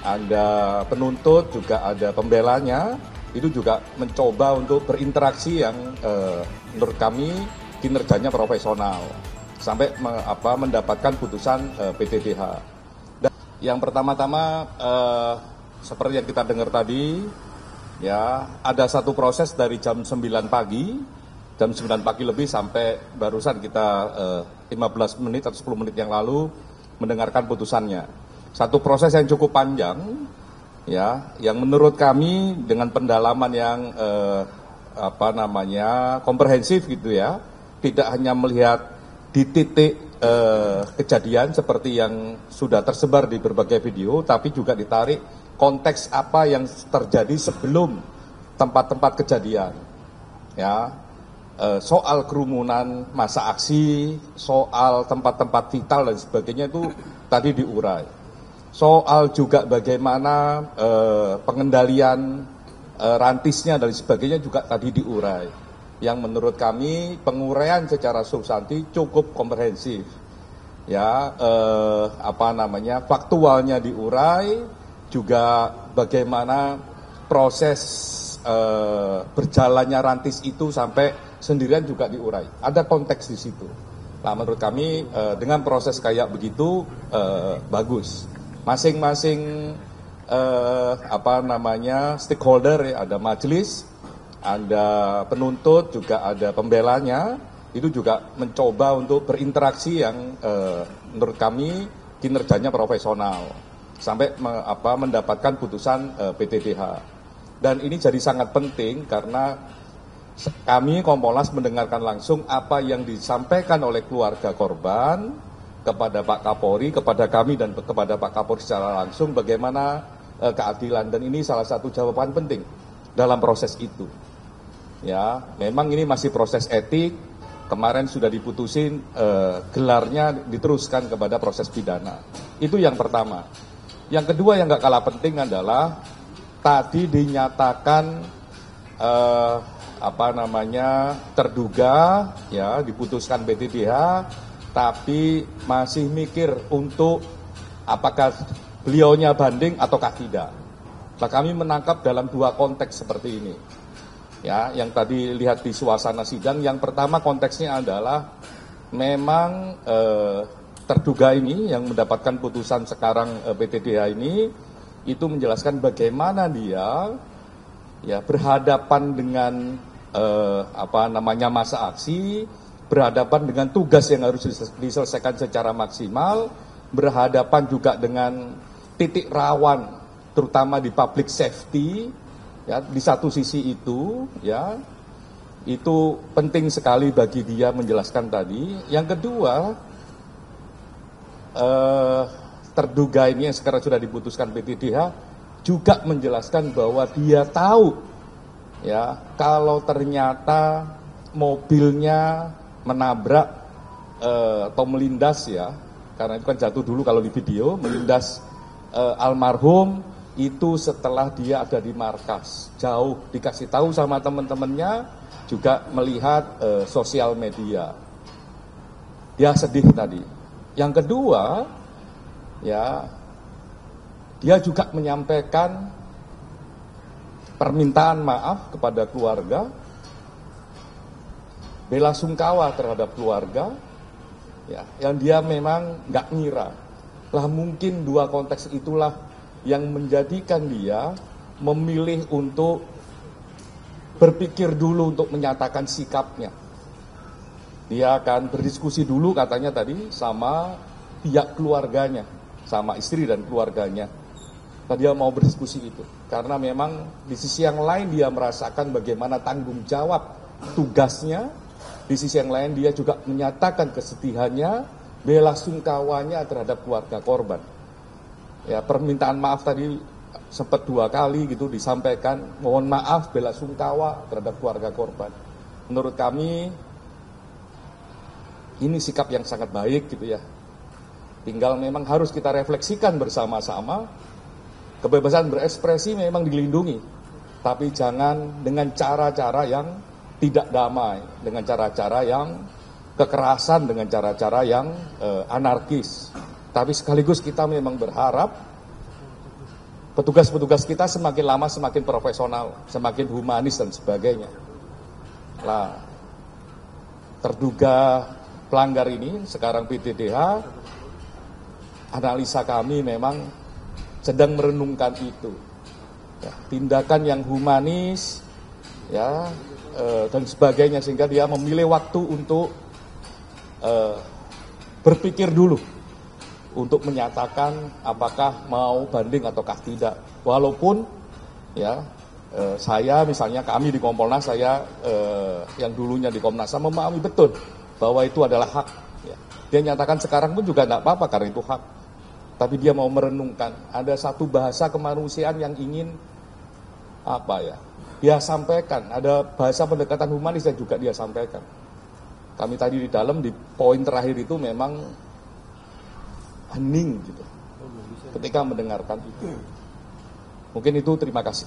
ada penuntut, juga ada pembelanya, itu juga mencoba untuk berinteraksi yang menurut kami kinerjanya profesional sampai mendapatkan putusan PTDH. Dan yang pertama-tama seperti yang kita dengar tadi, ya ada satu proses dari jam 9 pagi, jam 9 pagi lebih sampai barusan kita 15 menit atau 10 menit yang lalu mendengarkan putusannya. Satu proses yang cukup panjang, ya, yang menurut kami dengan pendalaman yang komprehensif gitu ya, tidak hanya melihat di titik kejadian seperti yang sudah tersebar di berbagai video, tapi juga ditarik konteks apa yang terjadi sebelum tempat-tempat kejadian, ya, soal kerumunan, masa aksi, soal tempat-tempat vital dan sebagainya itu tadi diurai. Soal juga bagaimana pengendalian rantisnya dan sebagainya juga tadi diurai. Yang menurut kami penguraian secara substansi cukup komprehensif, ya, faktualnya diurai, juga bagaimana proses berjalannya rantis itu sampai sendirian juga diurai. Ada konteks di situ. Nah, menurut kami dengan proses kayak begitu bagus. Masing-masing stakeholder, ya, ada majelis, ada penuntut, juga ada pembelanya, itu juga mencoba untuk berinteraksi yang menurut kami kinerjanya profesional sampai mendapatkan putusan PTDH. Dan ini jadi sangat penting karena kami Kompolnas mendengarkan langsung apa yang disampaikan oleh keluarga korban kepada Pak Kapolri, kepada kami dan kepada Pak Kapolri secara langsung bagaimana keadilan, dan ini salah satu jawaban penting dalam proses itu. Ya, memang ini masih proses etik. Kemarin sudah diputusin gelarnya diteruskan kepada proses pidana. Itu yang pertama. Yang kedua yang nggak kalah penting adalah tadi dinyatakan terduga, ya, diputuskan PTDH, tapi masih mikir untuk apakah beliaunya banding ataukah tidak. Nah, kami menangkap dalam dua konteks seperti ini. Ya, yang tadi lihat di suasana sidang, yang pertama konteksnya adalah memang terduga ini yang mendapatkan putusan sekarang PTDH ini itu menjelaskan bagaimana dia, ya, berhadapan dengan masa aksi, berhadapan dengan tugas yang harus diselesaikan secara maksimal, berhadapan juga dengan titik rawan terutama di public safety. Ya, di satu sisi itu, ya, itu penting sekali bagi dia menjelaskan tadi. Yang kedua, terduga ini yang sekarang sudah diputuskan PTDH juga menjelaskan bahwa dia tahu, ya, kalau ternyata mobilnya menabrak atau melindas, ya, karena itu kan jatuh dulu kalau di video, melindas almarhum. Itu setelah dia ada di markas, jauh dikasih tahu sama teman-temannya, juga melihat sosial media. Dia sedih tadi. Yang kedua, ya, dia juga menyampaikan permintaan maaf kepada keluarga, bela sungkawa terhadap keluarga, ya, yang dia memang nggak ngira. Lah mungkin dua konteks itulah yang menjadikan dia memilih untuk berpikir dulu untuk menyatakan sikapnya. Dia akan berdiskusi dulu katanya tadi sama pihak keluarganya, sama istri dan keluarganya. Tadi dia mau berdiskusi itu, karena memang di sisi yang lain dia merasakan bagaimana tanggung jawab tugasnya, di sisi yang lain dia juga menyatakan kesedihannya, bela sungkawanya terhadap keluarga korban. Ya, permintaan maaf tadi sempat 2 kali gitu disampaikan, mohon maaf, bela sungkawa terhadap keluarga korban. Menurut kami ini sikap yang sangat baik gitu ya. Tinggal memang harus kita refleksikan bersama-sama. Kebebasan berekspresi memang dilindungi, tapi jangan dengan cara-cara yang tidak damai, dengan cara-cara yang kekerasan, dengan cara-cara yang anarkis. Tapi sekaligus kita memang berharap petugas-petugas kita semakin lama semakin profesional, semakin humanis dan sebagainya. Lah, terduga pelanggar ini sekarang PTDH, analisa kami memang sedang merenungkan itu. Ya, tindakan yang humanis, ya, dan sebagainya, sehingga dia memilih waktu untuk berpikir dulu untuk menyatakan apakah mau banding ataukah tidak. Walaupun ya saya misalnya kami di Kompolnas, saya yang dulunya di Komnas HAM memahami betul bahwa itu adalah hak. Ya. Dia nyatakan sekarang pun juga tidak apa-apa karena itu hak. Tapi dia mau merenungkan. Ada satu bahasa kemanusiaan yang ingin apa ya? Dia sampaikan. Ada bahasa pendekatan humanis yang juga dia sampaikan. Kami tadi di dalam di poin terakhir itu memang hening gitu ketika mendengarkan itu. Mungkin itu, terima kasih.